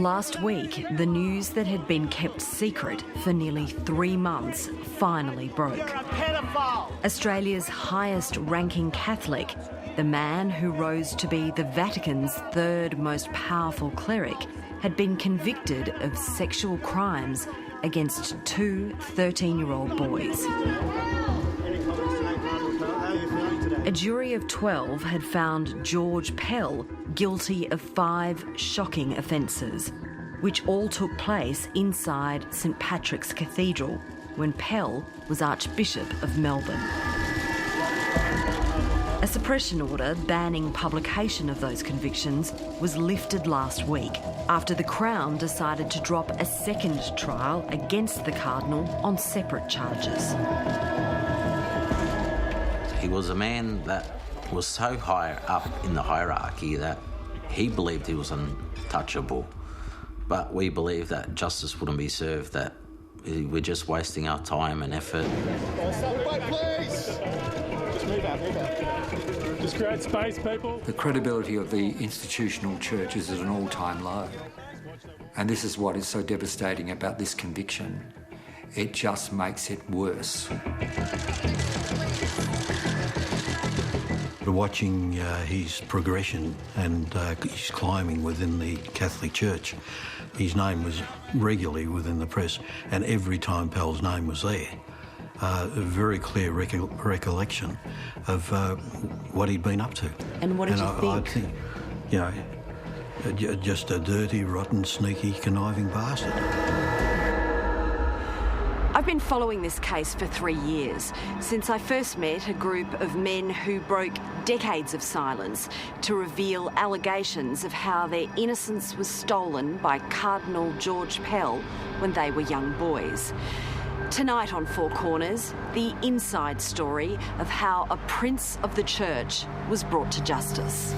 Last week, the news that had been kept secret for nearly 3 months finally broke. You're a pedophile! Australia's highest-ranking Catholic, the man who rose to be the Vatican's third most powerful cleric, had been convicted of sexual crimes against 2 13-year-old boys. A jury of 12 had found George Pell guilty of 5 shocking offences, which all took place inside St Patrick's Cathedral when Pell was Archbishop of Melbourne. A suppression order banning publication of those convictions was lifted last week after the Crown decided to drop a second trial against the Cardinal on separate charges. He was a man that was so high up in the hierarchy that he believed he was untouchable. But we believe that justice wouldn't be served, that we're just wasting our time and effort. Wait, please! Just move out. Just create space, people. The credibility of the institutional church is at an all-time low. And this is what is so devastating about this conviction. It just makes it worse. Watching his progression and his climbing within the Catholic Church, his name was regularly within the press, and every time Pell's name was there, a very clear recollection of what he'd been up to. And what did you think? I think, you know, just a dirty, rotten, sneaky, conniving bastard. I've been following this case for 3 years, since I first met a group of men who broke decades of silence to reveal allegations of how their innocence was stolen by Cardinal George Pell when they were young boys. Tonight on Four Corners, the inside story of how a prince of the church was brought to justice.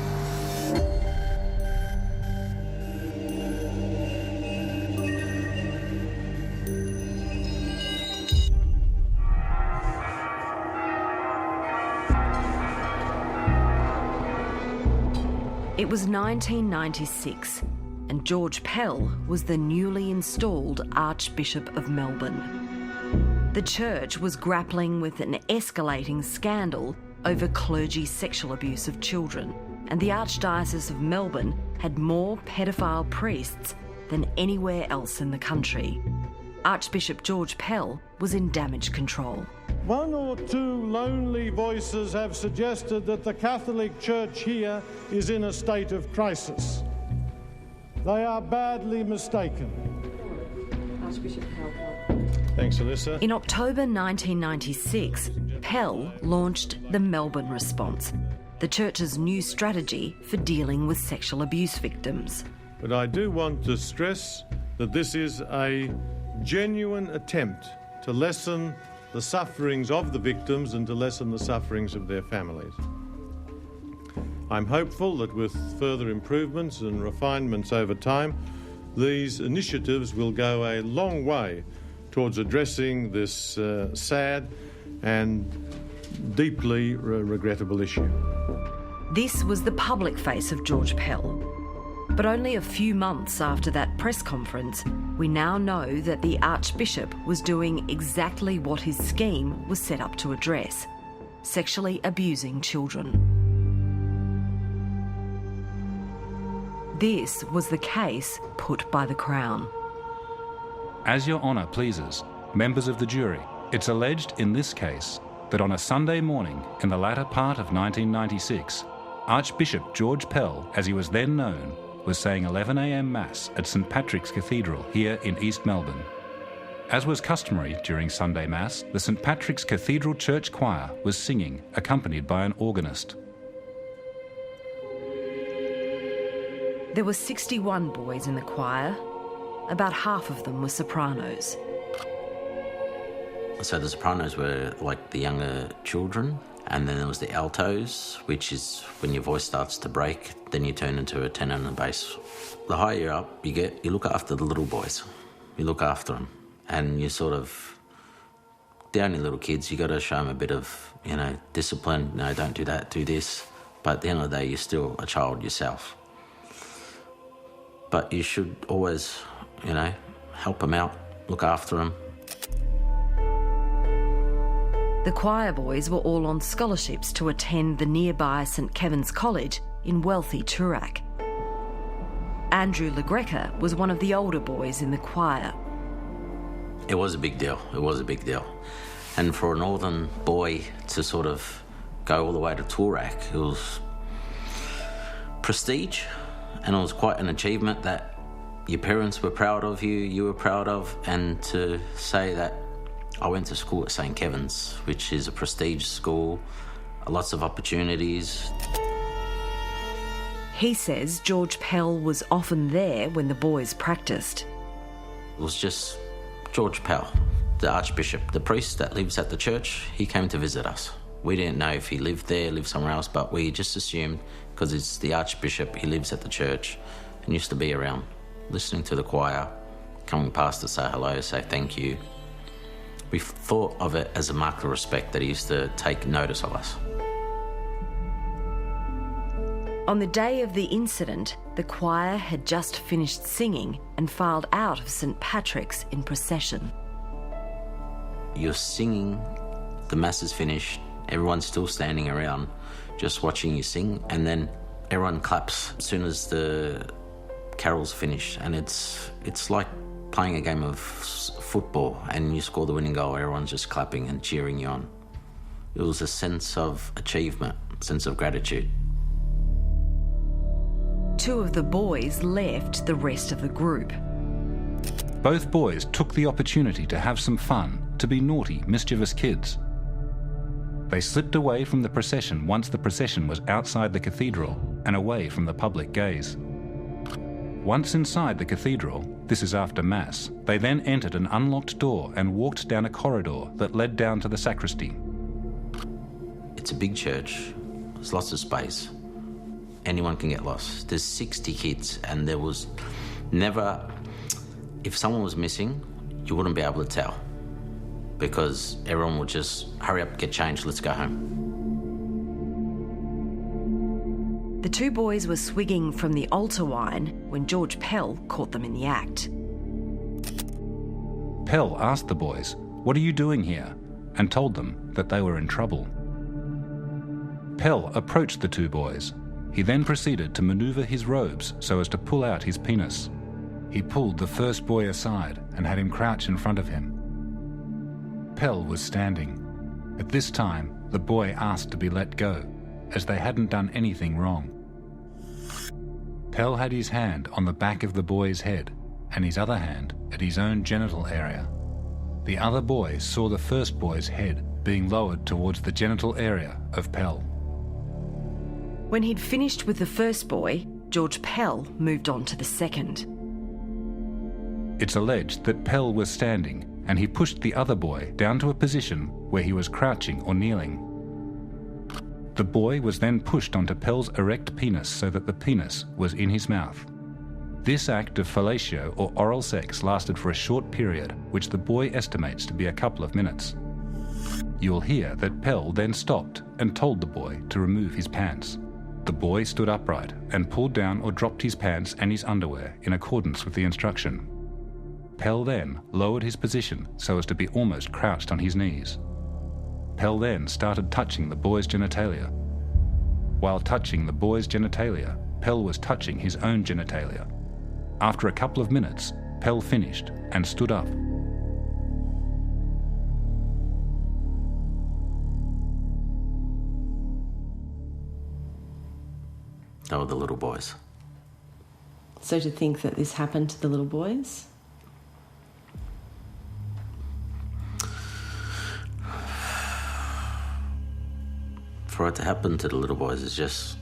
It was 1996, and George Pell was the newly installed Archbishop of Melbourne. The church was grappling with an escalating scandal over clergy sexual abuse of children, and the Archdiocese of Melbourne had more pedophile priests than anywhere else in the country. Archbishop George Pell was in damage control. 1 or 2 lonely voices have suggested that the Catholic Church here is in a state of crisis. They are badly mistaken. Archbishop Pell. Thanks, Alyssa. In October 1996, Pell launched the Melbourne Response, the church's new strategy for dealing with sexual abuse victims. But I do want to stress that this is a genuine attempt to lessen the sufferings of the victims and to lessen the sufferings of their families. I'm hopeful that with further improvements and refinements over time, these initiatives will go a long way towards addressing this sad and deeply regrettable issue. This was the public face of George Pell. But only a few months after that press conference, we now know that the Archbishop was doing exactly what his scheme was set up to address: sexually abusing children. This was the case put by the Crown. As Your Honour pleases, members of the jury, it's alleged in this case that on a Sunday morning in the latter part of 1996, Archbishop George Pell, as he was then known, was saying 11 a.m. Mass at St Patrick's Cathedral here in East Melbourne. As was customary during Sunday Mass, the St Patrick's Cathedral Church Choir was singing, accompanied by an organist. There were 61 boys in the choir. About half of them were sopranos. So the sopranos were like the younger children, and then there was the altos, which is when your voice starts to break, then you turn into a tenor and a bass. The higher you're up you get, you look after the little boys. You look after them, and you sort of, the only little kids, you got to show them a bit of, discipline. No, don't do that, do this. But at the end of the day, you're still a child yourself. but you should always, help them out, look after them. The choir boys were all on scholarships to attend the nearby St Kevin's College in wealthy Toorak. Andrew LaGreca was one of the older boys in the choir. It was a big deal. It was a big deal. And for a northern boy to sort of go all the way to Toorak, it was prestige, and it was quite an achievement that your parents were proud of you, you were proud of, and to say that I went to school at St Kevin's, which is a prestige school, lots of opportunities. He says George Pell was often there when the boys practiced. It was just George Pell, the Archbishop, the priest that lives at the church. He came to visit us. We didn't know if he lived there, lived somewhere else, but we just assumed because it's the Archbishop, he lives at the church and used to be around, listening to the choir, coming past to say hello, say thank you. We thought of it as a mark of respect that he used to take notice of us. On the day of the incident, the choir had just finished singing and filed out of St Patrick's in procession. You're singing, the mass is finished, everyone's still standing around just watching you sing, and then everyone claps as soon as the carol's finished, and it's like playing a game of football and you score the winning goal, everyone's just clapping and cheering you on. It was a sense of achievement, a sense of gratitude. Two of the boys left the rest of the group. Both boys took the opportunity to have some fun, to be naughty, mischievous kids. They slipped away from the procession once the procession was outside the cathedral and away from the public gaze. Once inside the cathedral, this is after Mass, they then entered an unlocked door and walked down a corridor that led down to the sacristy. It's a big church, there's lots of space. Anyone can get lost. There's 60 kids and there was never, if someone was missing, you wouldn't be able to tell because everyone would just hurry up, get changed, let's go home. The two boys were swigging from the altar wine when George Pell caught them in the act. Pell asked the boys, "What are you doing here?" and told them that they were in trouble. Pell approached the two boys. He then proceeded to manoeuvre his robes so as to pull out his penis. He pulled the first boy aside and had him crouch in front of him. Pell was standing. At this time, the boy asked to be let go, as they hadn't done anything wrong. Pell had his hand on the back of the boy's head and his other hand at his own genital area. The other boy saw the first boy's head being lowered towards the genital area of Pell. When he'd finished with the first boy, George Pell moved on to the second. It's alleged that Pell was standing and he pushed the other boy down to a position where he was crouching or kneeling. The boy was then pushed onto Pell's erect penis so that the penis was in his mouth. This act of fellatio or oral sex lasted for a short period, which the boy estimates to be a couple of minutes. You'll hear that Pell then stopped and told the boy to remove his pants. The boy stood upright and pulled down or dropped his pants and his underwear in accordance with the instruction. Pell then lowered his position so as to be almost crouched on his knees. Pell then started touching the boy's genitalia. While touching the boy's genitalia, Pell was touching his own genitalia. After a couple of minutes, Pell finished and stood up. They were the little boys. So to think that this happened to the little boys? For it to happen to the little boys is just...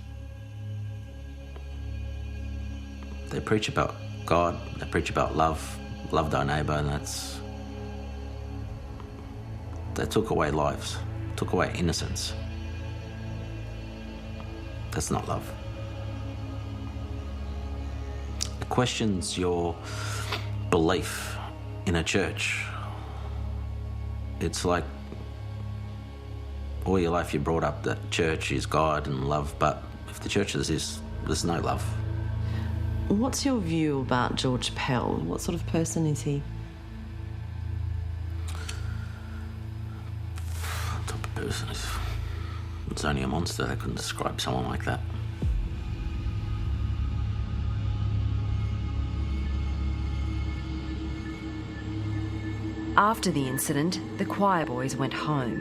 They preach about God, they preach about love, love thy neighbour, and that's... They took away lives, took away innocence. That's not love. It questions your belief in a church. It's like all your life you're brought up that church is God and love, but if the church is this, there's no love. What's your view about George Pell? What sort of person is he? What type of person is... It's only a monster that can describe someone like that. After the incident, the choir boys went home.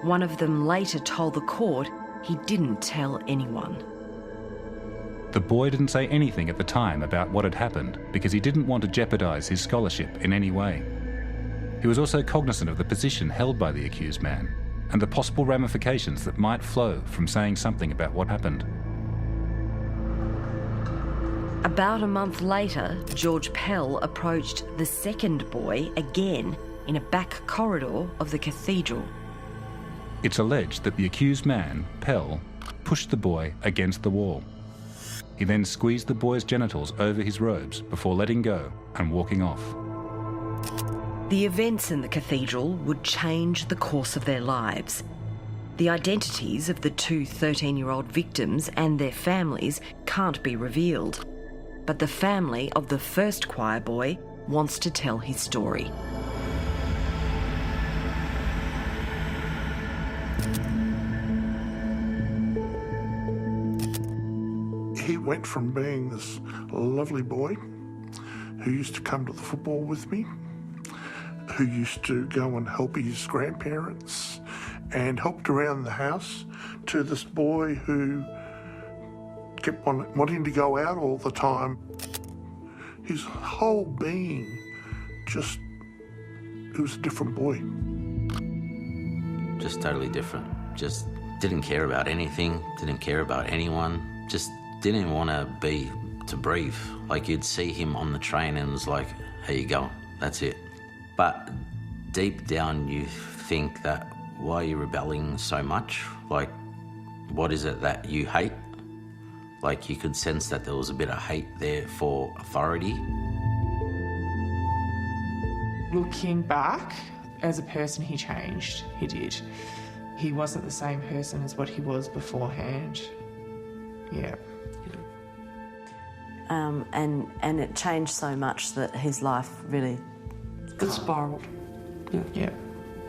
One of them later told the court he didn't tell anyone. The boy didn't say anything at the time about what had happened because he didn't want to jeopardise his scholarship in any way. He was also cognizant of the position held by the accused man and the possible ramifications that might flow from saying something about what happened. About a month later, George Pell approached the second boy again in a back corridor of the cathedral. It's alleged that the accused man, Pell, pushed the boy against the wall. He then squeezed the boy's genitals over his robes before letting go and walking off. The events in the cathedral would change the course of their lives. The identities of the two 13-year-old victims and their families can't be revealed, but the family of the first choir boy wants to tell his story. He went from being this lovely boy who used to come to the football with me, who used to go and help his grandparents and helped around the house, to this boy who kept on wanting to go out all the time. His whole being just, he was a different boy. Just totally different. Just didn't care about anything, didn't care about anyone, just didn't want to breathe. Like, you'd see him on the train and it was like, here you go, that's it. But deep down you think that, why are you rebelling so much? Like, what is it that you hate? Like, you could sense that there was a bit of hate there for authority. Looking back, as a person, he changed. He did. He wasn't the same person as what he was beforehand. Yeah. And it changed so much that his life really... It spiralled. Yeah. Yeah.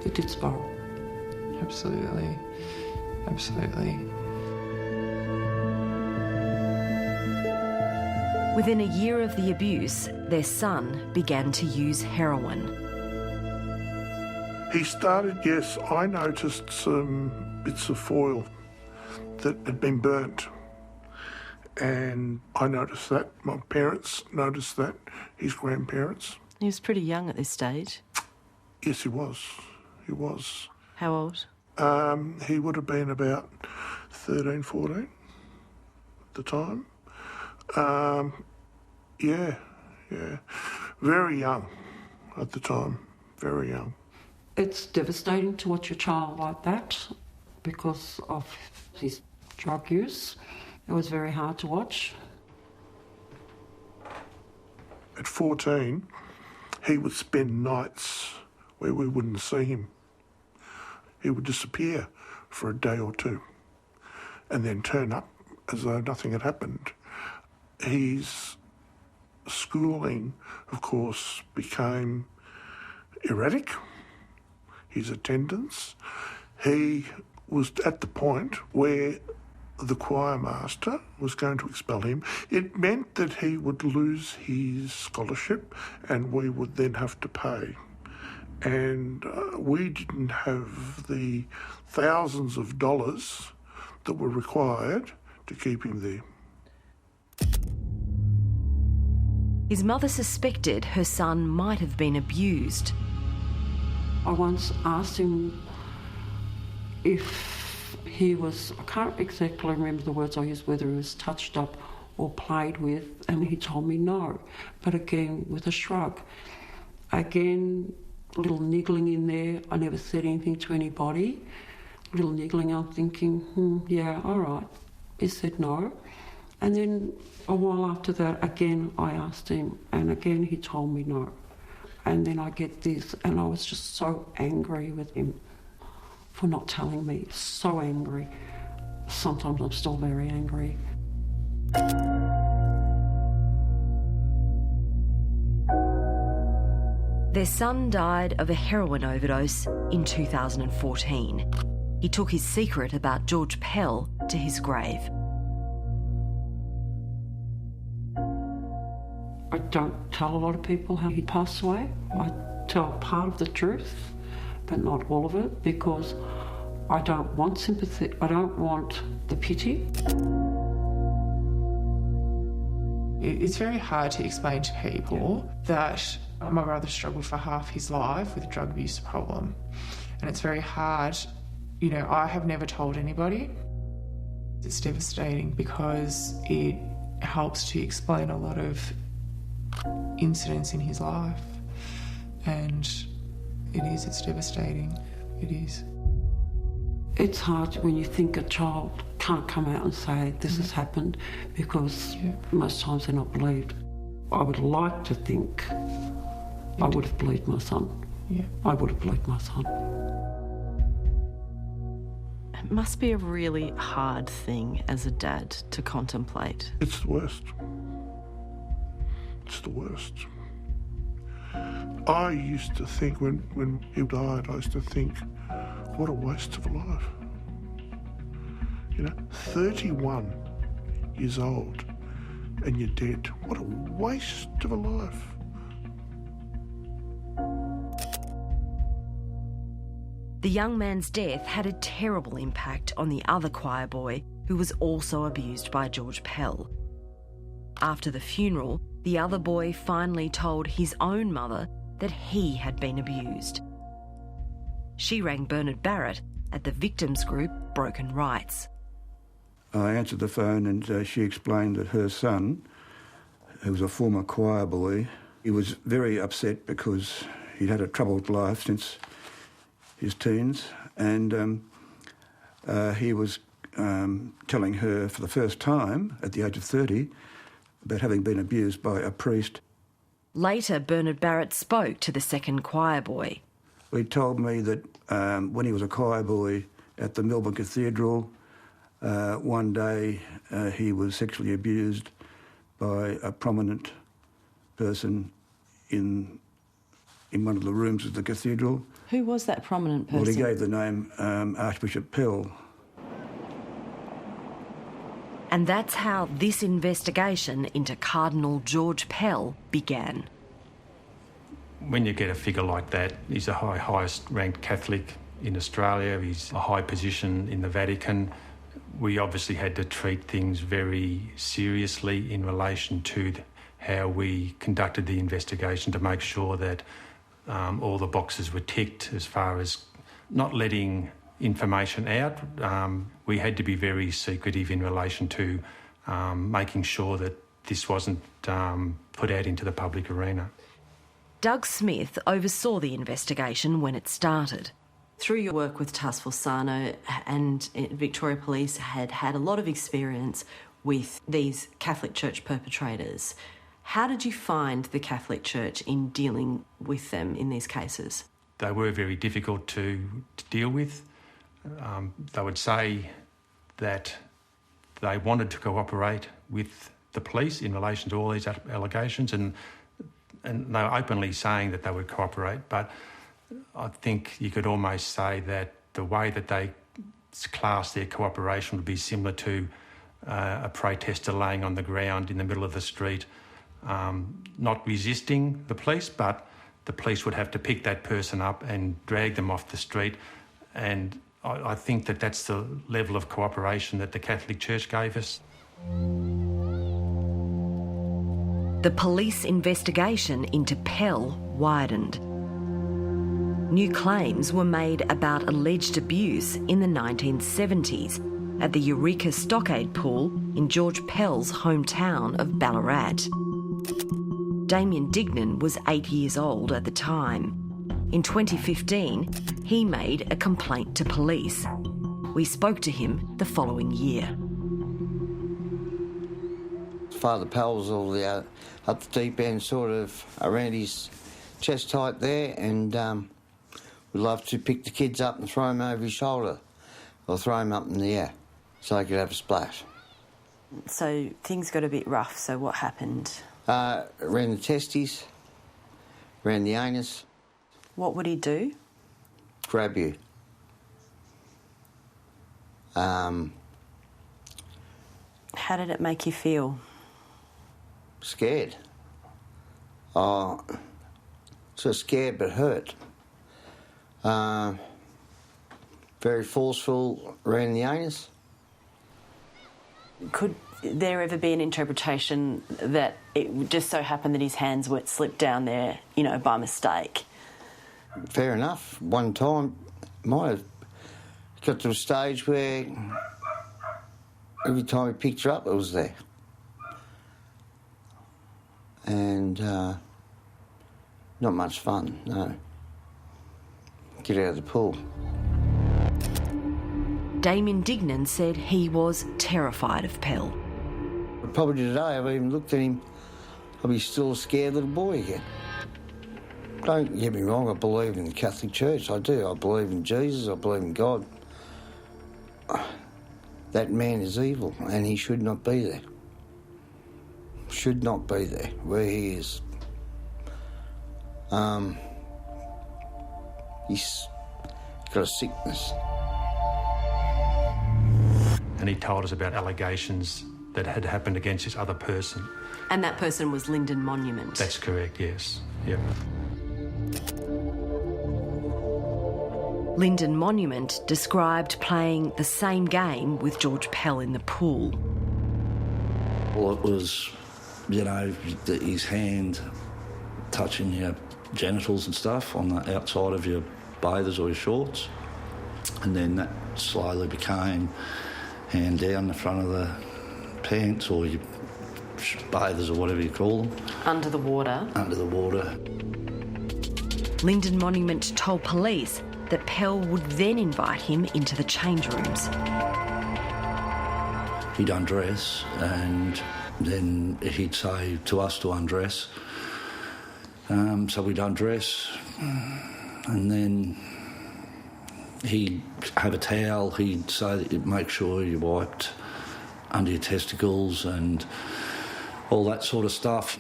It did spiral. Absolutely. Absolutely. Within a year of the abuse, their son began to use heroin. He started, yes, I noticed some bits of foil that had been burnt. And I noticed that. My parents noticed that. His grandparents. He was pretty young at this stage. Yes, he was. He was. How old? He would have been about 13, 14 at the time. Yeah. Very young at the time. Very young. It's devastating to watch your child like that because of his drug use. It was very hard to watch. At 14, he would spend nights where we wouldn't see him. He would disappear for a day or two and then turn up as though nothing had happened. His schooling, of course, became erratic, his attendance. He was at the point where the choir master was going to expel him. It meant that he would lose his scholarship and we would then have to pay. And we didn't have the thousands of dollars that were required to keep him there. His mother suspected her son might have been abused. I once asked him if he was, I can't exactly remember the words I used, whether he was touched up or played with, and he told me no. But again, with a shrug. Again, a little niggling in there. I never said anything to anybody. A little niggling, I'm thinking, yeah, all right. He said no. And then a while after that, again, I asked him, and again, he told me no. And then I get this, and I was just so angry with him for not telling me. So angry. Sometimes I'm still very angry. Their son died of a heroin overdose in 2014. He took his secret about George Pell to his grave. I don't tell a lot of people how he passed away. I tell part of the truth, but not all of it, because I don't want sympathy. I don't want the pity. It's very hard to explain to people that my brother struggled for half his life with a drug abuse problem. And it's very hard, you know, I have never told anybody. It's devastating because it helps to explain a lot of incidents in his life. And it's devastating. It is. It's hard when you think a child can't come out and say this has happened, because most times they're not believed. I would like to think I would have believed my son. Yeah. I would have believed my son. It must be a really hard thing as a dad to contemplate. It's the worst. It's the worst. I used to think when he died, I used to think, what a waste of a life. You know, 31 years old and you're dead. What a waste of a life. The young man's death had a terrible impact on the other choir boy, who was also abused by George Pell. After the funeral, the other boy finally told his own mother that he had been abused. She rang Bernard Barrett at the victims group Broken Rights. I answered the phone and she explained that her son, who was a former choir boy, he was very upset because he'd had a troubled life since his teens, and he was telling her for the first time at the age of 30 about having been abused by a priest. Later, Bernard Barrett spoke to the second choir boy. He told me that when he was a choir boy at the Melbourne Cathedral, one day he was sexually abused by a prominent person in one of the rooms of the cathedral. Who was that prominent person? Well, he gave the name Archbishop Pell. And that's how this investigation into Cardinal George Pell began. When you get a figure like that, he's the highest ranked Catholic in Australia, he's a high position in the Vatican. We obviously had to treat things very seriously in relation to how we conducted the investigation to make sure that all the boxes were ticked as far as not letting information out. We had to be very secretive in relation to making sure that this wasn't put out into the public arena. Doug Smith oversaw the investigation when it started. Through your work with Task Force Sano and Victoria Police had a lot of experience with these Catholic Church perpetrators. How did you find the Catholic Church in dealing with them in these cases? They were very difficult to deal with. They would say that they wanted to cooperate with the police in relation to all these allegations, and they were openly saying that they would cooperate, but I think you could almost say that the way that they class their cooperation would be similar to a protester laying on the ground in the middle of the street, not resisting the police, but the police would have to pick that person up and drag them off the street. And I think that that's the level of cooperation that the Catholic Church gave us. The police investigation into Pell widened. New claims were made about alleged abuse in the 1970s at the Eureka Stockade Pool in George Pell's hometown of Ballarat. Damien Dignan was 8 years old at the time. In 2015, he made a complaint to police. We spoke to him the following year. Father Pell was all the up the deep end, sort of around his chest height there, and would love to pick the kids up and throw them over his shoulder, or throw them up in the air so they could have a splash. So things got a bit rough, so what happened? Around the testes, around the anus. What would he do? Grab you. How did it make you feel? Scared. Oh, so scared but hurt. Very forceful around the anus. Could there ever be an interpretation that it just so happened that his hands were slipped down there, you know, by mistake? Fair enough. One time, might have got to a stage where every time he picked her up, it was there. And not much fun, no. Get out of the pool. Damien Dignan said he was terrified of Pell. Probably today, I've even looked at him, I'll be still a scared little boy again. Don't get me wrong, I believe in the Catholic Church, I do. I believe in Jesus, I believe in God. That man is evil, and he should not be there. Should not be there, where he is. He's got a sickness. And he told us about allegations that had happened against this other person. And that person was Lyndon Monument? That's correct, yes. Yep. Lyndon Monument described playing the same game with George Pell in the pool. Well, it was, you know, his hand touching your genitals and stuff on the outside of your bathers or your shorts. And then that slowly became hand down the front of the pants or your bathers or whatever you call them. Under the water? Under the water. Lyndon Monument told police that Pell would then invite him into the change rooms. He'd undress and then he'd say to us to undress. So we'd undress and then he'd have a towel. He'd say that you'd make sure you wiped under your testicles and all that sort of stuff.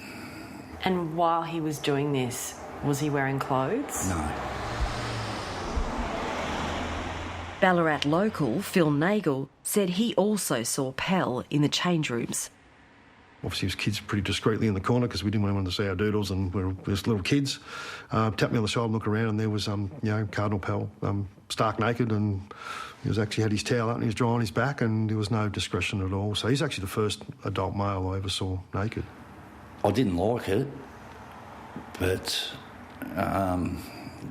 And while he was doing this, was he wearing clothes? No. Ballarat local Phil Nagel said he also saw Pell in the change rooms. Obviously, his kids pretty discreetly in the corner because we didn't want anyone to see our doodles and we were just little kids. Tapped me on the shoulder and looked around and there was, Cardinal Pell, stark naked, and he was actually had his towel up and he was drying his back and there was no discretion at all. So he's actually the first adult male I ever saw naked. I didn't like it, but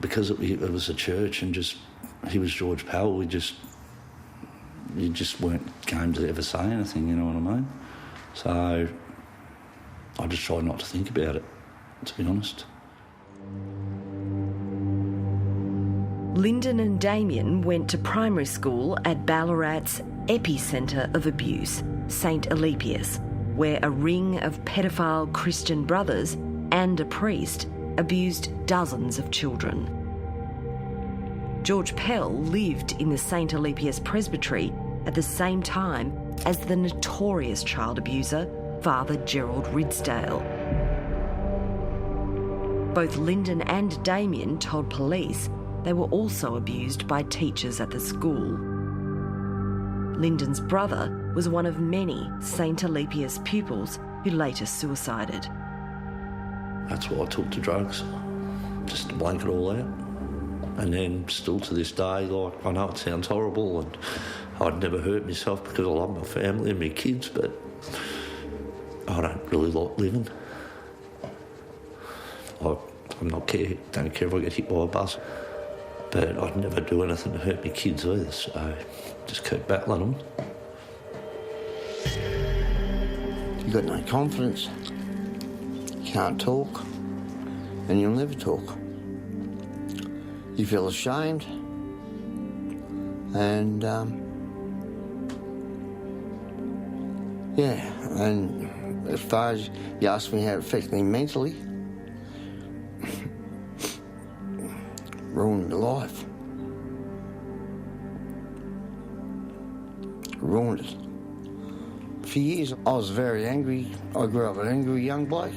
because it was a church and just he was George Pell, you just weren't going to ever say anything, you know what I mean? So I just tried not to think about it, to be honest. Lyndon and Damien went to primary school at Ballarat's epicentre of abuse, St Alepius, where a ring of pedophile Christian brothers and a priest abused dozens of children. George Pell lived in the St Alepius Presbytery at the same time as the notorious child abuser, Father Gerald Ridsdale. Both Lyndon and Damien told police they were also abused by teachers at the school. Lyndon's brother was one of many St Alepius pupils who later suicided. That's what I took to drugs, just to blank it all out. And then still to this day, like, I know it sounds horrible and I'd never hurt myself because I love my family and my kids, but I don't really like living. Don't care if I get hit by a bus, but I'd never do anything to hurt my kids either, so just keep battling them. You've got no confidence, you can't talk, and you'll never talk. You feel ashamed, and and as far as you ask me how it affects me mentally, ruined my life. Ruined it. For years I was very angry. I grew up an angry young bloke.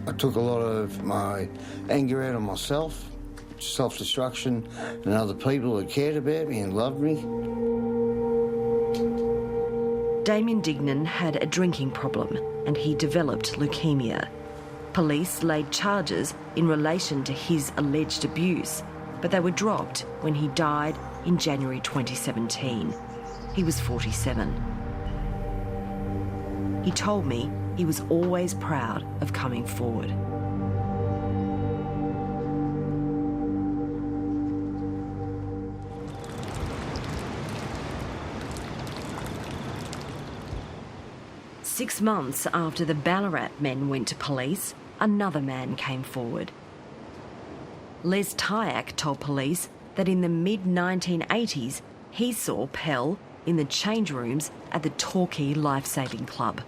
I took a lot of my anger out on myself, self-destruction, and other people who cared about me and loved me. Damien Dignan had a drinking problem and he developed leukemia. Police laid charges in relation to his alleged abuse, but they were dropped when he died in January 2017. He was 47. He told me he was always proud of coming forward. Six months after the Ballarat men went to police, another man came forward. Les Tyack told police that in the mid-1980s he saw Pell in the change rooms at the Torquay Lifesaving Club.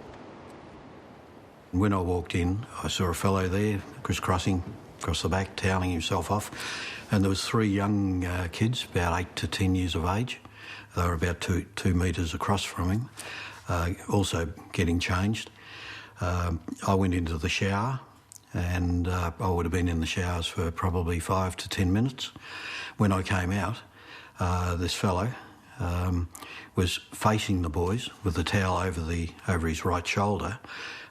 When I walked in, I saw a fellow there crisscrossing across the back, toweling himself off, and there was three young kids, about 8 to 10 years of age. They were about two metres across from him, also getting changed. I went into the shower, and I would have been in the showers for probably 5 to 10 minutes. When I came out, this fellow was facing the boys with the towel over his right shoulder,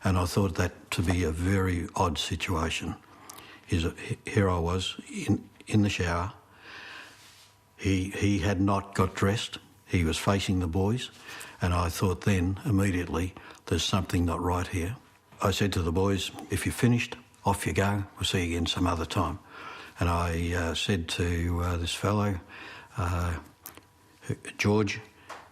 and I thought that to be a very odd situation. Here I was in the shower. He had not got dressed. He was facing the boys, and I thought then immediately, there's something not right here. I said to the boys, if you're finished, off you go. We'll see you again some other time. And I said to this fellow, George,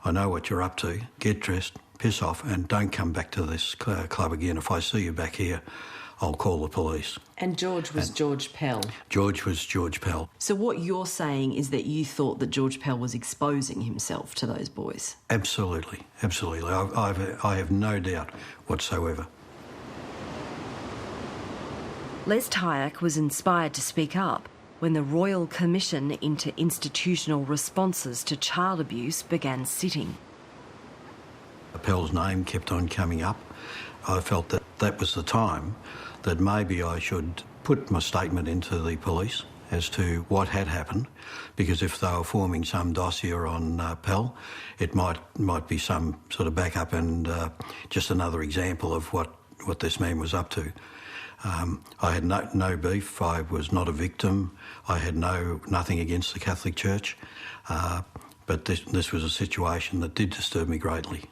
I know what you're up to. Get dressed, piss off, and don't come back to this club again. If I see you back here, I'll call the police. And George was George Pell. George was George Pell. So what you're saying is that you thought that George Pell was exposing himself to those boys? Absolutely, absolutely. I have no doubt whatsoever. Les Tyack was inspired to speak up when the Royal Commission into Institutional Responses to Child Abuse began sitting. Pell's name kept on coming up. I felt that that was the time that maybe I should put my statement into the police as to what had happened, because if they were forming some dossier on Pell, it might be some sort of backup and just another example of what this man was up to. I had no beef. I was not a victim. I had nothing against the Catholic Church, but this was a situation that did disturb me greatly.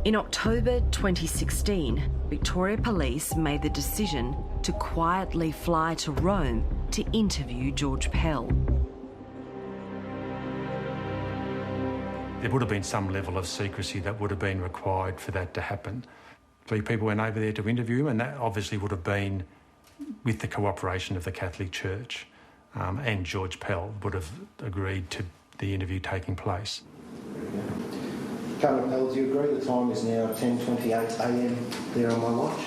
In October 2016, Victoria Police made the decision to quietly fly to Rome to interview George Pell. There would have been some level of secrecy that would have been required for that to happen. 3 people went over there to interview him, and that obviously would have been with the cooperation of the Catholic Church, and George Pell would have agreed to the interview taking place. Cardinal Pell, do you agree the time is now 10:28 a.m. there on my watch?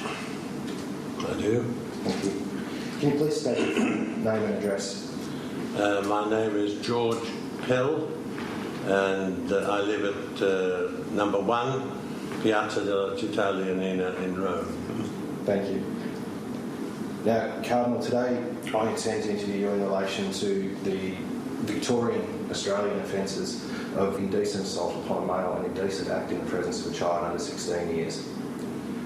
I do. Thank you. Can you please state your name and address? My name is George Pell, and I live at number 1 Piazza della Città Leonina in Rome. Thank you. Now, Cardinal, today I intend to interview you in relation to the Victorian Australian offences of indecent assault upon a male and indecent act in the presence of a child under 16 years.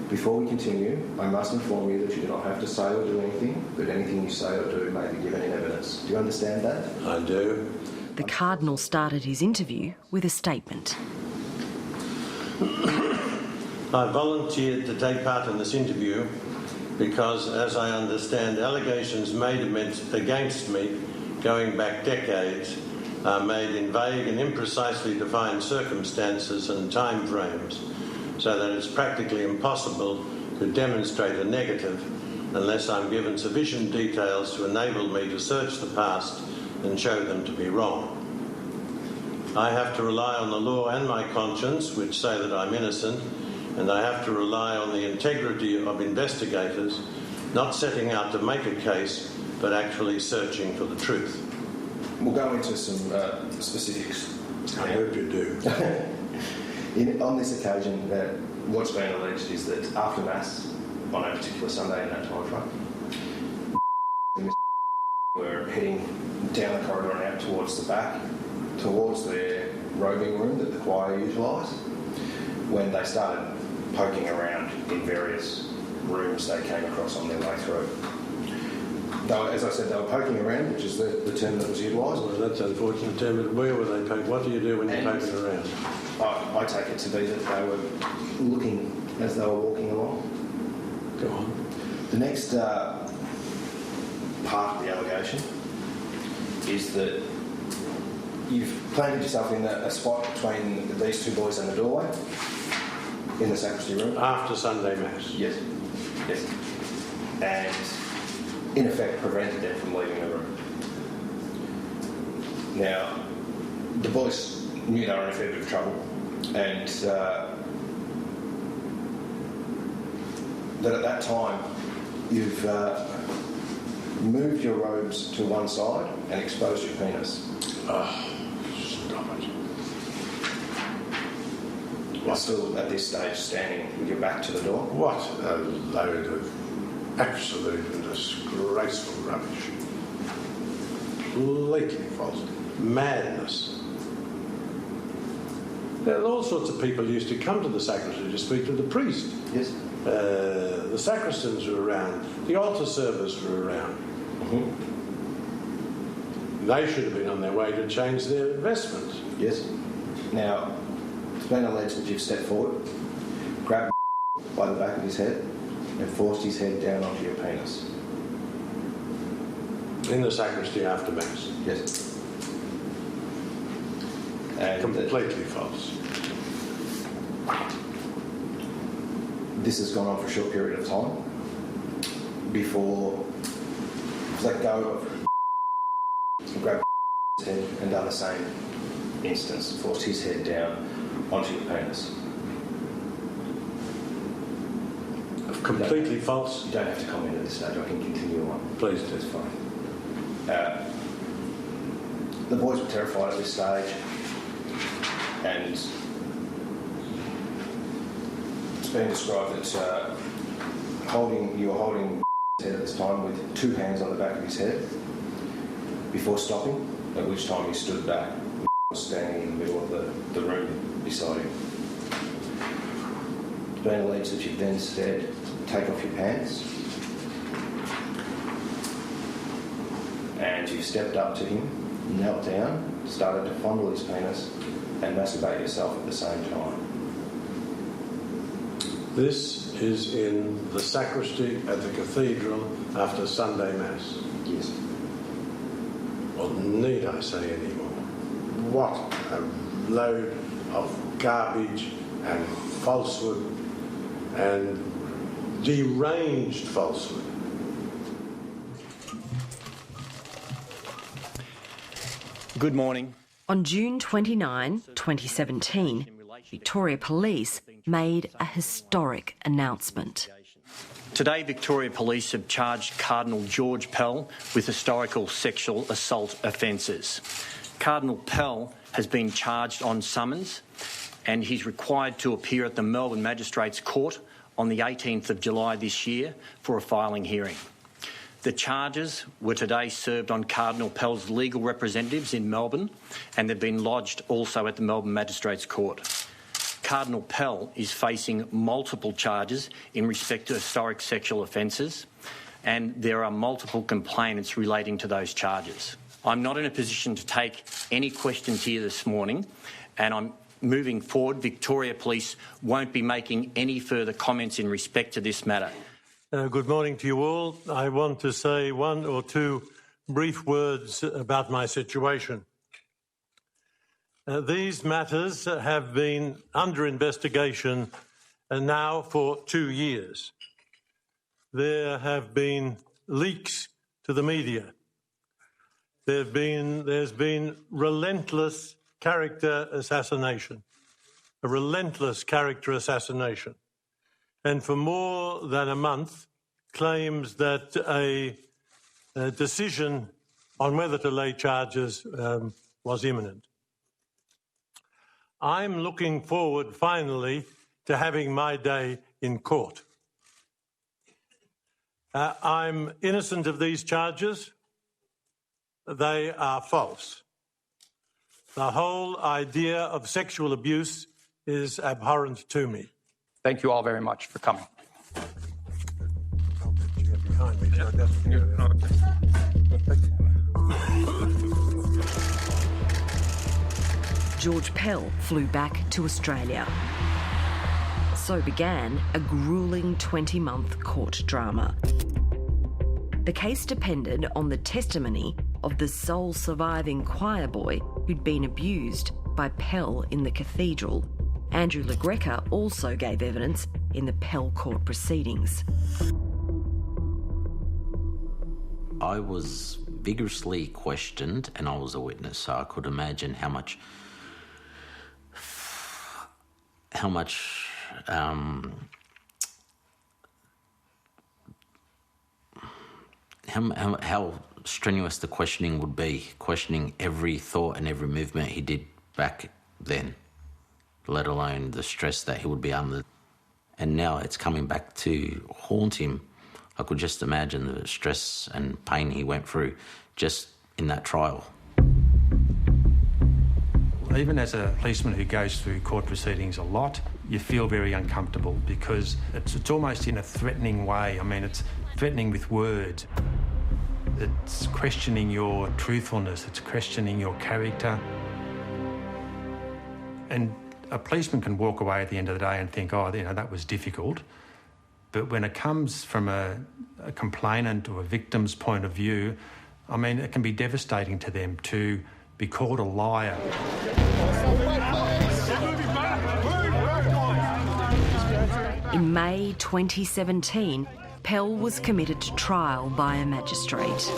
Before we continue, I must inform you that you do not have to say or do anything, but anything you say or do may be given in evidence. Do you understand that? I do. The Cardinal started his interview with a statement. I volunteered to take part in this interview because, as I understand, allegations made against me going back decades are made in vague and imprecisely defined circumstances and time frames, so that it's practically impossible to demonstrate a negative unless I'm given sufficient details to enable me to search the past and show them to be wrong. I have to rely on the law and my conscience, which say that I'm innocent, and I have to rely on the integrity of investigators, not setting out to make a case, but actually searching for the truth. We'll go into some specifics. I hope you do. On this occasion, what's been alleged is that after Mass, on a particular Sunday in that time frame, were heading down the corridor and out towards the back, towards their robing room that the choir utilised, when they started poking around in various rooms they came across on their way through. As I said, they were poking around, which is the term that was utilised. Well, that's an unfortunate term, but where were they poking? What do you do when you're poking around? I take it to be that they were looking as they were walking along. Go on. The next part of the allegation is that you've planted yourself in a spot between these two boys and the doorway in the sacristy room. After Sunday Mass? Yes. Yes. And in effect prevented them from leaving the room. Now, the boys knew they were in a fair bit of trouble, and that at that time you've moved your robes to one side and exposed your penis. Oh, stop it. You're still at this stage standing with your back to the door. What a load of absolute and disgraceful rubbish. Completely false. Madness. There are all sorts of people used to come to the sacristy to speak to the priest. Yes. The sacristans were around. The altar servers were around. Mm-hmm. They should have been on their way to change their vestments. Yes. Now, it's been alleged that you've stepped forward, grabbed by the back of his head, and forced his head down onto your penis. In the sacristy after Mass? Yes. And completely false. This has gone on for a short period of time before you've let go of and grabbed his head and done the same instance, forced his head down onto your penis. Completely false? You don't have to comment at this stage, I can continue on. Please do. That's fine. The boys were terrified at this stage, and it's been described that you were holding his head at this time with two hands on the back of his head before stopping, at which time he stood back, standing in the middle of the room beside him. It's been alleged that you've then said, take off your pants, and you've stepped up to him, knelt down, started to fondle his penis and masturbate yourself at the same time. This is in the sacristy at the cathedral after Sunday Mass? Yes. Well, need I say any more? What a load of garbage and falsehood and deranged falsehood. Good morning. On June 29, 2017, Victoria Police made a historic announcement. Today, Victoria Police have charged Cardinal George Pell with historical sexual assault offences. Cardinal Pell has been charged on summons and he's required to appear at the Melbourne Magistrates Court on the 18th of July this year for a filing hearing. The charges were today served on Cardinal Pell's legal representatives in Melbourne and they've been lodged also at the Melbourne Magistrates Court. Cardinal Pell is facing multiple charges in respect to historic sexual offences and there are multiple complainants relating to those charges. I'm not in a position to take any questions here this morning and I'm moving forward. Victoria Police won't be making any further comments in respect to this matter. Good morning to you all. I want to say one or two brief words about my situation. These matters have been under investigation now for 2 years. There have been leaks to the media. There's been relentless character assassination, a relentless character assassination. And for more than a month, claims that a decision on whether to lay charges was imminent. I'm looking forward, finally, to having my day in court. I'm innocent of these charges. They are false. The whole idea of sexual abuse is abhorrent to me. Thank you all very much for coming. George Pell flew back to Australia. So began a gruelling 20-month court drama. The case depended on the testimony of the sole surviving choir boy who'd been abused by Pell in the cathedral. Andrew LaGreca also gave evidence in the Pell court proceedings. I was vigorously questioned and I was a witness, so I could imagine how much how strenuous the questioning would be, questioning every thought and every movement he did back then, let alone the stress that he would be under. And now it's coming back to haunt him. I could just imagine the stress and pain he went through just in that trial. Even as a policeman who goes through court proceedings a lot, you feel very uncomfortable because it's almost in a threatening way. I mean, it's threatening with words. It's questioning your truthfulness, it's questioning your character. And a policeman can walk away at the end of the day and think, oh, you know, that was difficult. But when it comes from a complainant or a victim's point of view, I mean, it can be devastating to them to be called a liar. In May 2017, Pell was committed to trial by a magistrate.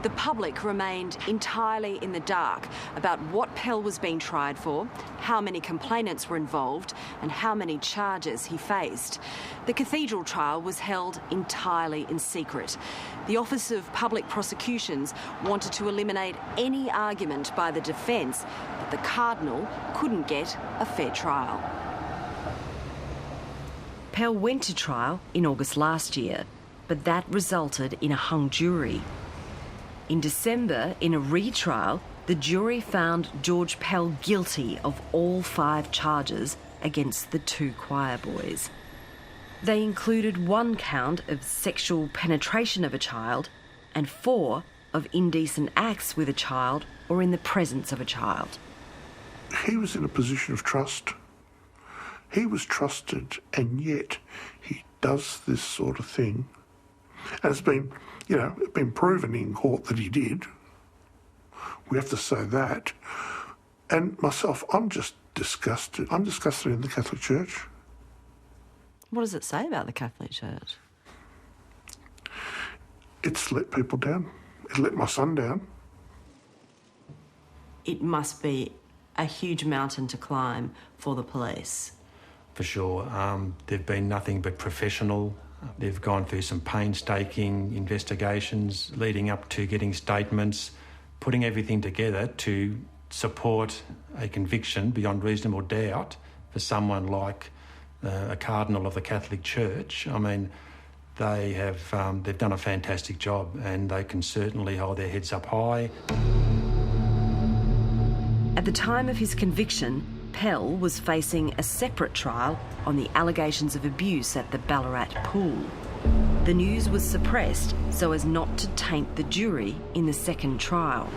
The public remained entirely in the dark about what Pell was being tried for, how many complainants were involved, and how many charges he faced. The cathedral trial was held entirely in secret. The Office of Public Prosecutions wanted to eliminate any argument by the defence that the Cardinal couldn't get a fair trial. Pell went to trial in August last year, but that resulted in a hung jury. In December, in a retrial, the jury found George Pell guilty of all 5 charges against the 2 choir boys. They included 1 count of sexual penetration of a child and 4 of indecent acts with a child or in the presence of a child. He was in a position of trust. He was trusted, and yet he does this sort of thing. And it's been, you know, been proven in court that he did. We have to say that. And myself, I'm just disgusted. I'm disgusted in the Catholic Church. What does it say about the Catholic Church? It's let people down. It let my son down. It must be a huge mountain to climb for the police. For sure. They've been nothing but professional. They've gone through some painstaking investigations leading up to getting statements, putting everything together to support a conviction beyond reasonable doubt for someone like a cardinal of the Catholic Church. I mean, they've done a fantastic job, and they can certainly hold their heads up high. At the time of his conviction, Pell was facing a separate trial on the allegations of abuse at the Ballarat pool. The news was suppressed so as not to taint the jury in the second trial.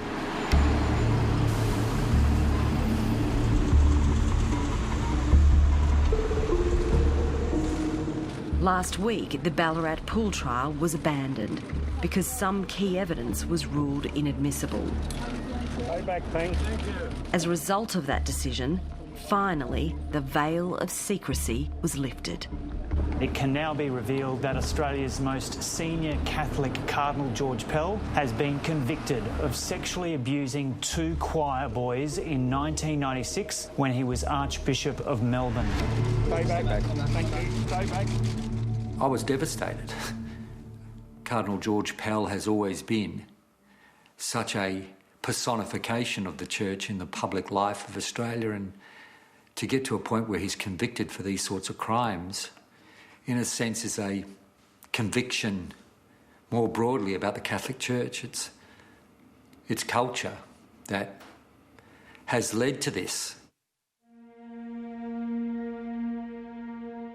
Last week, the Ballarat pool trial was abandoned because some key evidence was ruled inadmissible. Way back, thank you. As a result of that decision, Finally, the veil of secrecy was lifted. It can now be revealed that Australia's most senior Catholic Cardinal George Pell has been convicted of sexually abusing 2 choir boys in 1996 when he was Archbishop of Melbourne. Stay back. Thank you. Stay back. I was devastated. Cardinal George Pell has always been such a personification of the Church in the public life of Australia, and to get to a point where he's convicted for these sorts of crimes, in a sense, is a conviction more broadly about the Catholic Church. It's culture that has led to this.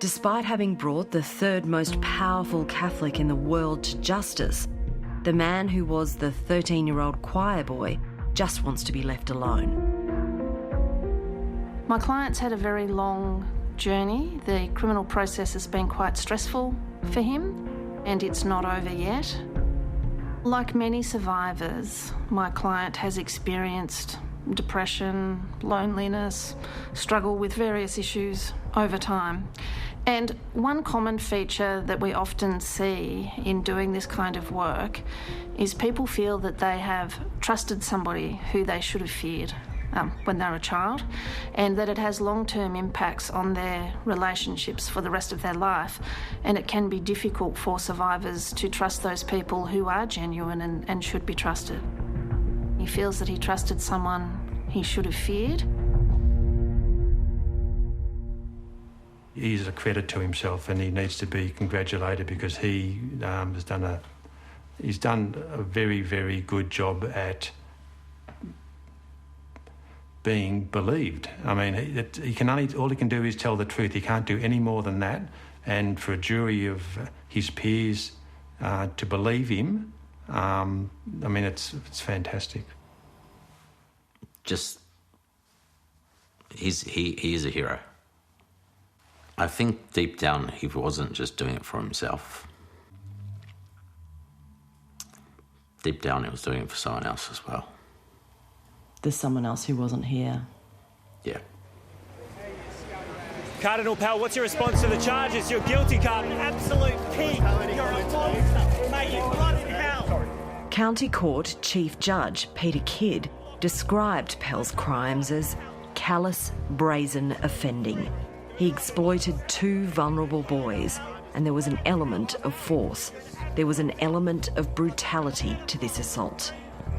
Despite having brought the 3rd most powerful Catholic in the world to justice, the man who was the 13-year-old choir boy just wants to be left alone. My client's had a very long journey. The criminal process has been quite stressful for him, and it's not over yet. Like many survivors, my client has experienced depression, loneliness, struggle with various issues over time. And one common feature that we often see in doing this kind of work is people feel that they have trusted somebody who they should have feared when they're a child, and that it has long-term impacts on their relationships for the rest of their life. And it can be difficult for survivors to trust those people who are genuine and should be trusted. He feels that he trusted someone he should have feared. He's a credit to himself, and he needs to be congratulated because he he's done a very, very good job at being believed. I mean, all he can do is tell the truth. He can't do any more than that. And for a jury of his peers to believe him, I mean, it's fantastic. He is a hero. I think deep down he wasn't just doing it for himself. Deep down he was doing it for someone else as well. There's someone else who wasn't here. Yeah. Cardinal Pell, what's your response to the charges? You're guilty, Cardinal. Absolute pig. You're a monster. Mate, you bloody hell. County Court Chief Judge Peter Kidd described Pell's crimes as callous, brazen offending. He exploited 2 vulnerable boys, and there was an element of force. There was an element of brutality to this assault.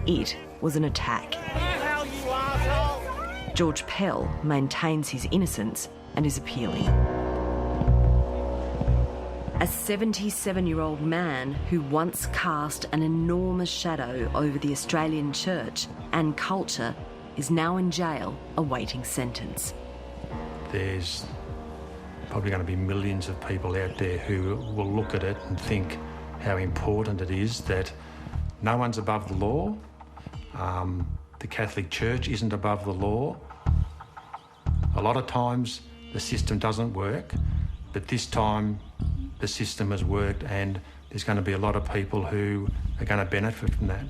It was an attack. George Pell maintains his innocence and is appealing. A 77-year-old man who once cast an enormous shadow over the Australian church and culture is now in jail awaiting sentence. There's probably going to be millions of people out there who will look at it and think how important it is that no one's above the law. The Catholic Church isn't above the law. A lot of times the system doesn't work, but this time the system has worked, and there's going to be a lot of people who are going to benefit from that.